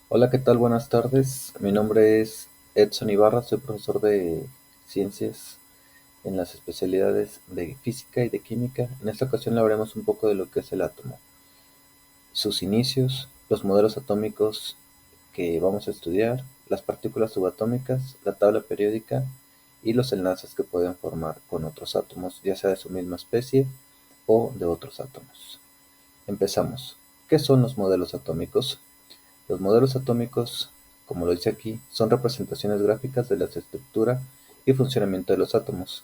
Hola, ¿qué tal? Buenas tardes. Mi nombre es Edson Ibarra, soy profesor de ciencias en las especialidades de física y de química. En esta ocasión hablaremos un poco de lo que es el átomo, sus inicios, los modelos atómicos que vamos a estudiar, las partículas subatómicas, la tabla periódica y los enlaces que pueden formar con otros átomos, ya sea de su misma especie o de otros átomos. Empezamos. ¿Qué son los modelos atómicos? Los modelos atómicos, como lo dice aquí, son representaciones gráficas de la estructura y funcionamiento de los átomos.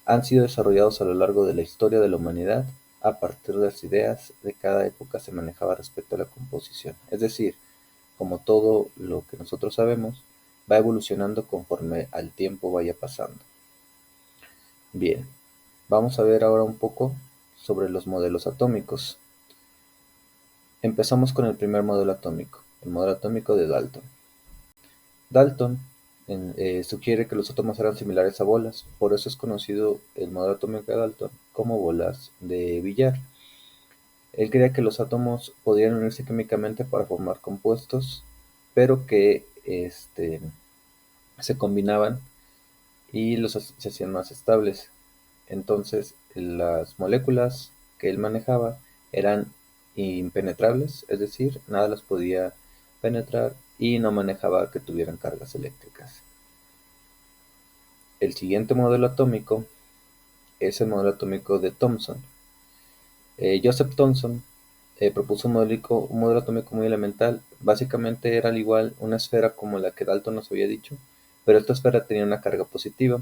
Han sido desarrollados a lo largo de la historia de la humanidad a partir de las ideas de cada época se manejaba respecto a la composición. Es decir, como todo lo que nosotros sabemos, va evolucionando conforme al tiempo vaya pasando. Bien, vamos a ver ahora un poco sobre los modelos atómicos. Empezamos con el primer modelo atómico, el modelo atómico de Dalton. Dalton sugiere que los átomos eran similares a bolas, por eso es conocido el modelo atómico de Dalton como bolas de billar. Él creía que los átomos podían unirse químicamente para formar compuestos, pero que se combinaban y se hacían más estables. Entonces, las moléculas que él manejaba eran impenetrables, es decir, nada las podía penetrar y no manejaba que tuvieran cargas eléctricas. El siguiente modelo atómico es el modelo atómico de Thomson. Joseph Thomson propuso un modelo atómico muy elemental. Básicamente era al igual una esfera como la que Dalton nos había dicho, pero esta esfera tenía una carga positiva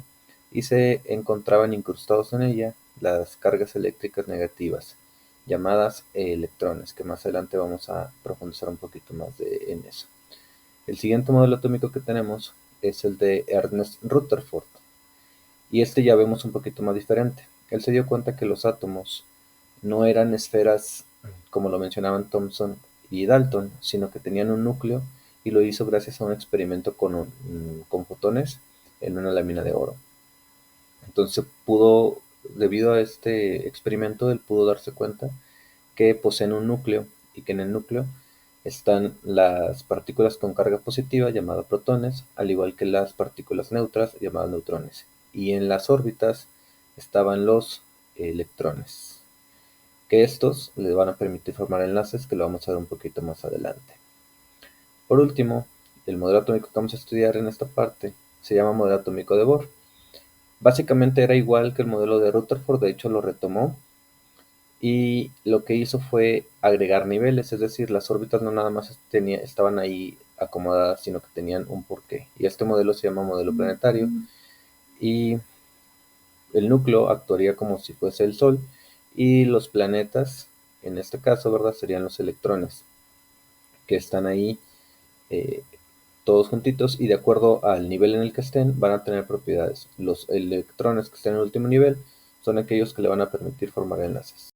y se encontraban incrustados en ella las cargas eléctricas negativas, llamadas electrones, que más adelante vamos a profundizar un poquito más en eso. El siguiente modelo atómico que tenemos es el de Ernest Rutherford. Y este ya vemos un poquito más diferente. Él se dio cuenta que los átomos no eran esferas como lo mencionaban Thomson y Dalton, sino que tenían un núcleo y lo hizo gracias a un experimento con fotones en una lámina de oro. Entonces debido a este experimento, él pudo darse cuenta que poseen un núcleo y que en el núcleo están las partículas con carga positiva llamadas protones, al igual que las partículas neutras llamadas neutrones. Y en las órbitas estaban los electrones, que estos les van a permitir formar enlaces que lo vamos a ver un poquito más adelante. Por último, el modelo atómico que vamos a estudiar en esta parte se llama modelo atómico de Bohr. Básicamente era igual que el modelo de Rutherford, de hecho lo retomó y lo que hizo fue agregar niveles, es decir, las órbitas no nada más estaban ahí acomodadas, sino que tenían un porqué. Y este modelo se llama modelo planetario y el núcleo actuaría como si fuese el Sol y los planetas, en este caso, ¿verdad? Serían los electrones que están ahí eh, todos juntitos y de acuerdo al nivel en el que estén van a tener propiedades. Los electrones que estén en el último nivel son aquellos que le van a permitir formar enlaces.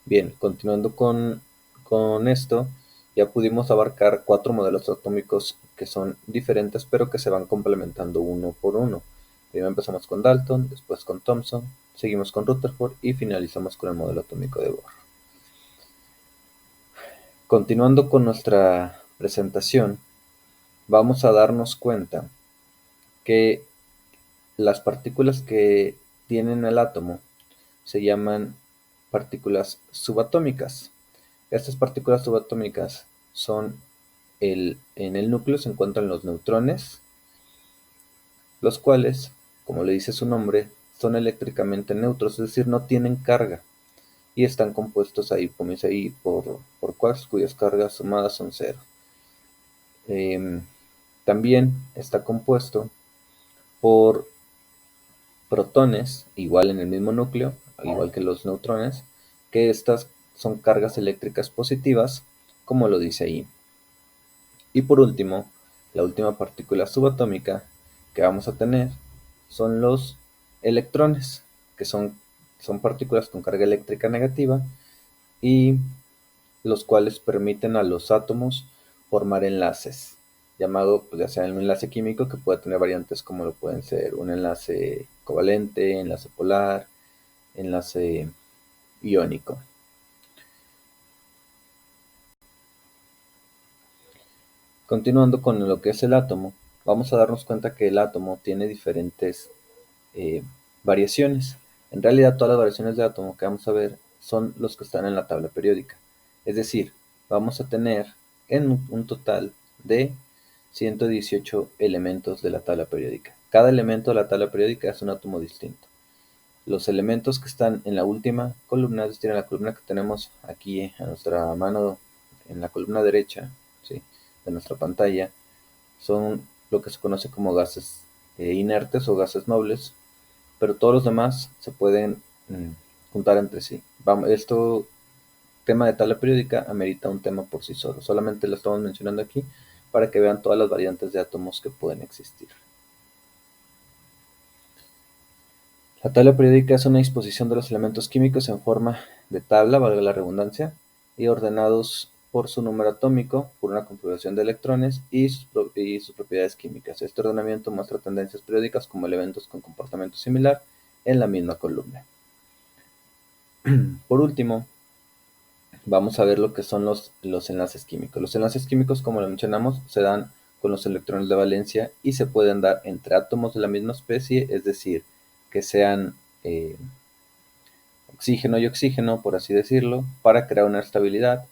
Bien, continuando con esto, ya pudimos abarcar 4 modelos atómicos que son diferentes, pero que se van complementando uno por uno. Primero empezamos con Dalton, después con Thomson, seguimos con Rutherford y finalizamos con el modelo atómico de Bohr. Continuando con nuestra presentación, vamos a darnos cuenta que las partículas que tienen el átomo se llaman partículas subatómicas. Estas partículas subatómicas son en el núcleo se encuentran los neutrones, los cuales, como le dice su nombre, son eléctricamente neutros, es decir, no tienen carga y están compuestos ahí, como dice ahí, por quarks cuyas cargas sumadas son cero. También está compuesto por protones, igual en el mismo núcleo, al igual que los neutrones, que estas son cargas eléctricas positivas, como lo dice ahí. Y por último, la última partícula subatómica que vamos a tener son los electrones, que son partículas con carga eléctrica negativa y los cuales permiten a los átomos formar enlaces, llamado pues, ya sea un enlace químico que puede tener variantes como lo pueden ser un enlace covalente, enlace polar, enlace iónico. Continuando con lo que es el átomo, vamos a darnos cuenta que el átomo tiene diferentes eh, variaciones. En realidad, todas las variaciones de átomo que vamos a ver son los que están en la tabla periódica. Es decir, vamos a tener en un total de 118 elementos de la tabla periódica. Cada elemento de la tabla periódica es un átomo distinto. Los elementos que están en la última columna, es decir, en la columna que tenemos aquí a nuestra mano, en la columna derecha, ¿sí?, de nuestra pantalla, son lo que se conoce como gases inertes o gases nobles, pero todos los demás se pueden juntar entre sí. Esto, tema de tabla periódica, amerita un tema por sí solo. Solamente lo estamos mencionando aquí para que vean todas las variantes de átomos que pueden existir. La tabla periódica es una disposición de los elementos químicos en forma de tabla, valga la redundancia, y ordenados por su número atómico, por una configuración de electrones y sus propiedades químicas. Este ordenamiento muestra tendencias periódicas como elementos con comportamiento similar en la misma columna. Por último, vamos a ver lo que son los enlaces químicos. Los enlaces químicos, como lo mencionamos, se dan con los electrones de valencia y se pueden dar entre átomos de la misma especie, es decir, que sean oxígeno y oxígeno, por así decirlo, para crear una estabilidad,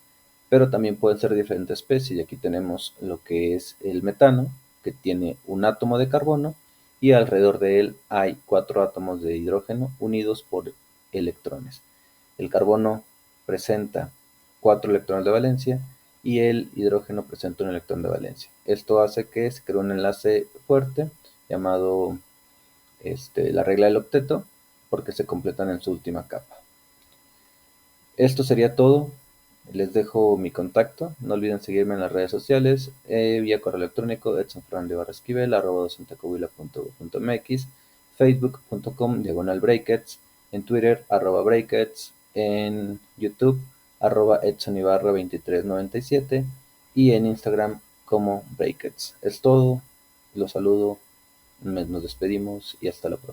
pero también pueden ser diferentes especies. Y aquí tenemos lo que es el metano, que tiene un átomo de carbono y alrededor de él hay 4 átomos de hidrógeno unidos por electrones. El carbono presenta 4 electrones de valencia y el hidrógeno presenta un electrón de valencia. Esto hace que se cree un enlace fuerte llamado la regla del octeto, porque se completan en su última capa. Esto sería todo. Les dejo mi contacto. No olviden seguirme en las redes sociales, vía correo electrónico edsonferrandebarrasquivel@docentecovila.mx, facebook.com/brackets, en Twitter @brackets, en YouTube @edsonibarra2397 y en Instagram como brackets. Es todo. Los saludo, nos despedimos y hasta la próxima.